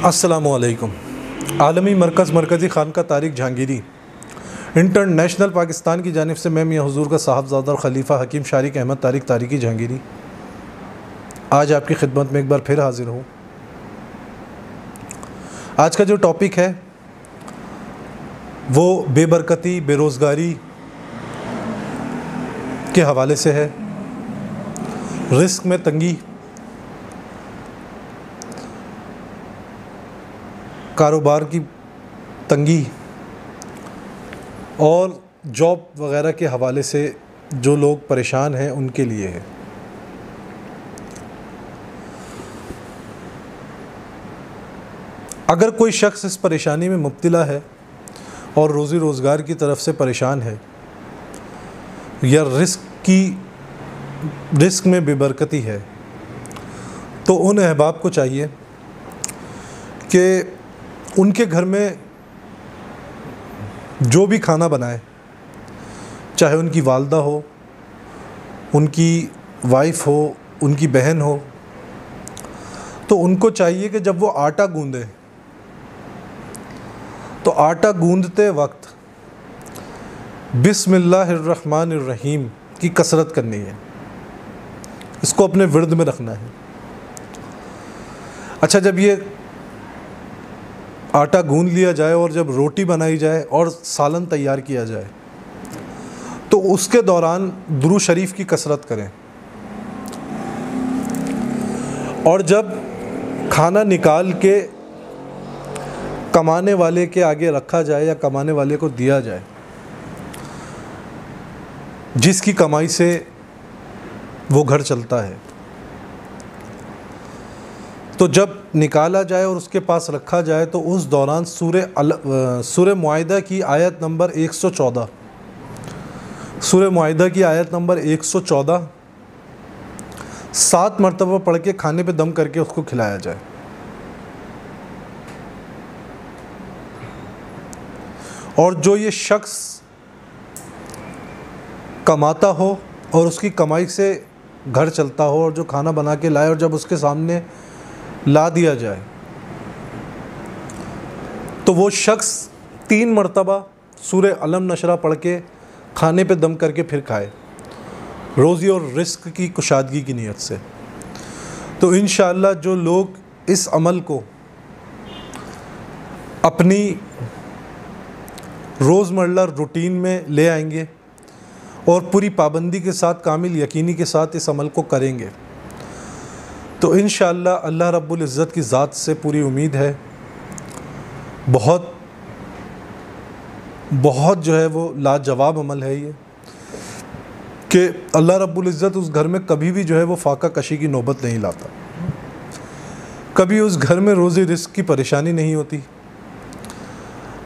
अस्सलामुअलैकुम। आलमी मरकज़ी खानका तारिक जहांगीरी इंटरनेशनल पाकिस्तान की जानिब से मैं मियां हुजूर का साहबजादा और ख़लीफ़ा हकीम शारिक अहमद तारिक तारिकी जहांगीरी आज आपकी खिदमत में एक बार फिर हाज़िर हूँ। आज का जो टॉपिक है वो बेबरकती, बेरोज़गारी के हवाले से है। रिस्क में तंगी, कारोबार की तंगी और जॉब वगैरह के हवाले से जो लोग परेशान हैं उनके लिए है। अगर कोई शख्स इस परेशानी में मुब्तला है और रोज़ी रोज़गार की तरफ से परेशान है या रिस्क में बेबरकती है, तो उन अहबाब को चाहिए कि उनके घर में जो भी खाना बनाए, चाहे उनकी वालदा हो, उनकी वाइफ हो, उनकी बहन हो, तो उनको चाहिए कि जब वो आटा गूंदे तो आटा गूंदते वक्त बिस्मिल्लाहिर्रहमानिर्रहीम की कसरत करनी है। इसको अपने विर्द में रखना है। अच्छा, जब ये आटा गूंद लिया जाए और जब रोटी बनाई जाए और सालन तैयार किया जाए तो उसके दौरान दुरूद शरीफ की कसरत करें। और जब खाना निकाल के कमाने वाले के आगे रखा जाए या कमाने वाले को दिया जाए, जिसकी कमाई से वो घर चलता है, तो जब निकाला जाए और उसके पास रखा जाए तो उस दौरान सूरह मुआइदा की आयत नंबर 114 सूरह मुआइदा की आयत नंबर 114 7 मरतबा पढ़ के खाने पे दम करके उसको खिलाया जाए। और जो ये शख्स कमाता हो और उसकी कमाई से घर चलता हो और जो खाना बना के लाए और जब उसके सामने ला दिया जाए तो वो शख्स 3 मरतबा सूरह अलम नशरा पढ़ के खाने पे दम करके फिर खाए, रोज़ी और रिस्क की कुशादगी की नीयत से। तो इंशाअल्लाह जो लोग इस अमल को अपनी रोज़मर्रा रूटीन में ले आएंगे और पूरी पाबंदी के साथ, कामिल यकीनी के साथ इस अमल को करेंगे, तो इंशाअल्लाह अल्लाह रब्बुल इज़्ज़त की ज़ात से पूरी उम्मीद है बहुत जो है वो लाजवाब अमल है ये, कि अल्लाह रब्बुल इज़्ज़त उस घर में कभी भी जो है वो फाका कशी की नौबत नहीं लाता, कभी उस घर में रोज़ी रिस्क की परेशानी नहीं होती।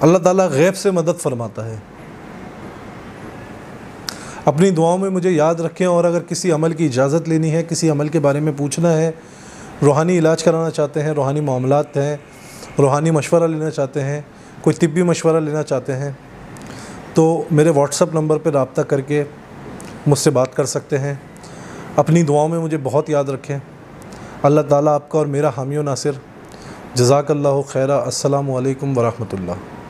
अल्लाह ताला गैब से मदद फरमाता है। अपनी दुआओं में मुझे याद रखें। और अगर किसी अमल की इजाज़त लेनी है, किसी अमल के बारे में पूछना है, रूहानी इलाज कराना चाहते हैं, रूहानी मामलात हैं, रूहानी मशवरा लेना चाहते हैं, कोई तिब्बी मशवरा लेना चाहते हैं, तो मेरे व्हाट्सअप नंबर पर रब्ता करके मुझसे बात कर सकते हैं। अपनी दुआओं में मुझे बहुत याद रखें। अल्लाह ताला आपका और मेरा हामी व नासिर। जज़ाकल्लाहु खैरा। अस्सलामु अलैकुम व रहमतुल्लाह।